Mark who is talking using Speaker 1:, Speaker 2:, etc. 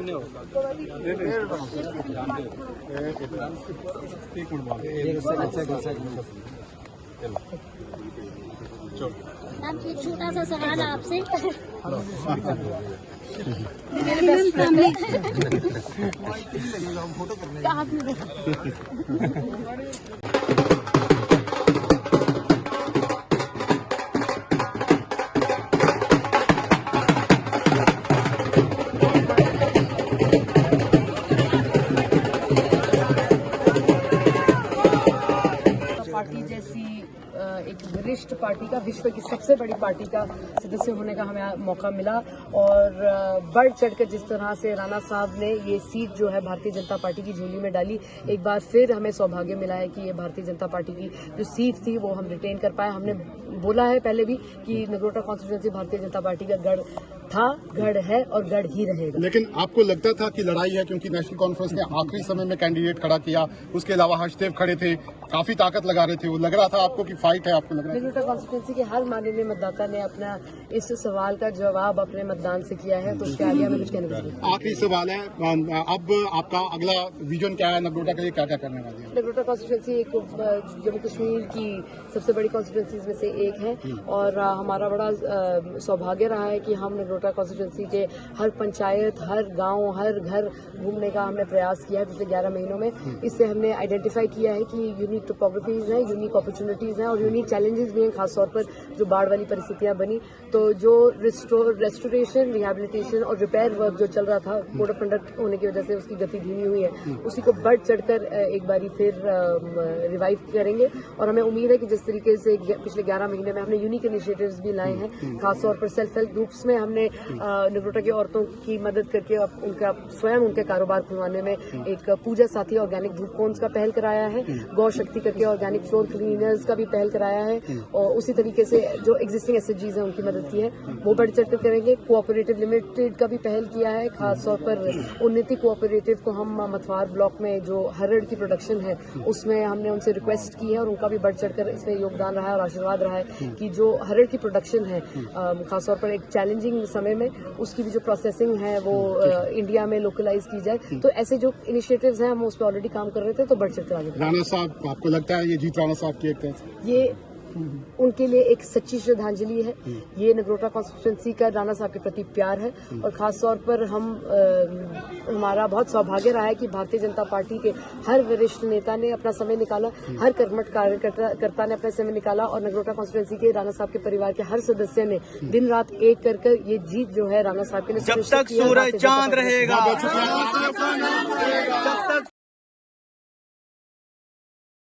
Speaker 1: सामने हो
Speaker 2: आप एक छोटा सा सवाल है आपसे।
Speaker 3: पार्टी जैसी एक वरिष्ठ पार्टी का, विश्व की सबसे बड़ी पार्टी का सदस्य होने का हमें मौका मिला और बढ़ चढ़कर जिस तरह से राणा साहब ने ये सीट जो है भारतीय जनता पार्टी की झोली में डाली, एक बार फिर हमें सौभाग्य मिला है कि ये भारतीय जनता पार्टी की जो सीट थी वो हम रिटेन कर पाए। हमने बोला है पहले भी कि नगरोटा कॉन्स्टिट्यूंसी भारतीय जनता पार्टी का गढ़ था, गढ़ है और गढ़ ही रहेगा।
Speaker 4: लेकिन आपको लगता था कि लड़ाई है, क्योंकि नेशनल कॉन्फ्रेंस ने आखिरी समय में कैंडिडेट खड़ा किया, उसके अलावा हर्षदेव खड़े थे, काफी ताकत लगा रहे थे, वो लग रहा था आपको कि फाइट है? आपको लग रहा है
Speaker 3: नगरोटा कॉन्स्टिट्यूंसी के हर माननीय मतदाता ने अपना इस सवाल का जवाब अपने मतदान से किया है, तो उसके आगे हमें कुछ कहने को नहीं।
Speaker 4: आखिरी सवाल है, अब आपका अगला विजन क्या है? नगरोटा के लिए क्या क्या करने वाले हैं?
Speaker 3: नगरोटा कॉन्स्टिट्यूंसी एक जम्मू कश्मीर की सबसे बड़ी कॉन्स्टिट्यूंसीज में से एक है और हमारा बड़ा सौभाग्य रहा है कि हम नगरोटा कॉन्स्टिट्यूंसी के हर पंचायत, हर गांव, हर घर घूमने का हमने प्रयास किया है पिछले 11 महीनों में। इससे हमने आइडेंटिफाई किया है कि यूनिक टोपोग्राफीज हैं, यूनिक अपॉर्चुनिटीज हैं और यूनिक चैलेंजेस भी हैं, खासतौर पर जो बाढ़ वाली परिस्थितियां बनी। तो जो रेस्टोरेशन, रिहेबिलिटेशन और रिपेयर वर्क जो चल रहा था, कोड ऑफ कंडक्ट होने की वजह से उसकी गति धीमी हुई है, उसी को बढ़ चढ़कर एक बारी फिर रिवाइव करेंगे और हमें उम्मीद है कि जिस तरीके से पिछले 11 महीने में हमने यूनिक इनिशिएटिव्स भी लाए हैं, खासतौर पर सेल्फ हेल्प ग्रुप्स में हमने नगरोटा की औरतों की मदद करके उनका स्वयं उनके कारोबार खुलवाने में एक पूजा साथी ऑर्गेनिक धूप कोन्स का पहल कराया है, गौ शक्ति करके ऑर्गेनिक फ्लोर क्लीनर्स का भी पहल कराया है और उसी तरीके से जो एग्जिस्टिंग एसएचजीज हैं उनकी मदद की है, वो बढ़ चढ़कर करेंगे। कोऑपरेटिव लिमिटेड का भी पहल किया है, खासतौर पर उन्नति कोऑपरेटिव को हम मथवार ब्लॉक में जो हरड़ की प्रोडक्शन है उसमें हमने उनसे रिक्वेस्ट की है और उनका भी बढ़ चढ़कर इसमें योगदान रहा है और आशीर्वाद रहा है कि जो हरड़ की प्रोडक्शन है खासतौर पर एक चैलेंजिंग समय में उसकी भी जो प्रोसेसिंग है वो इंडिया में लोकलाइज की जाए। तो ऐसे जो इनिशिएटिव्स हैं हम उस पर ऑलरेडी काम कर रहे थे, तो बढ़ चढ़कर आगे।
Speaker 4: राणा साहब, आपको लगता है ये जीत राणा साहब की एक तरह से?
Speaker 3: ये उनके लिए एक सच्ची श्रद्धांजलि है, ये नगरोटा कॉन्स्टिट्यूंसी का राणा साहब के प्रति प्यार है और खासतौर पर हमारा बहुत सौभाग्य रहा है कि भारतीय जनता पार्टी के हर वरिष्ठ नेता ने अपना समय निकाला, हर कर्मठ कार्यकर्ता ने अपना समय निकाला और नगरोटा कॉन्स्टिट्यूंसी के राणा साहब के परिवार के हर सदस्य ने दिन रात एक कर ये जीत जो है राणा साहब के लिए
Speaker 1: जब तक सूरज चांद रहेगा, जब तक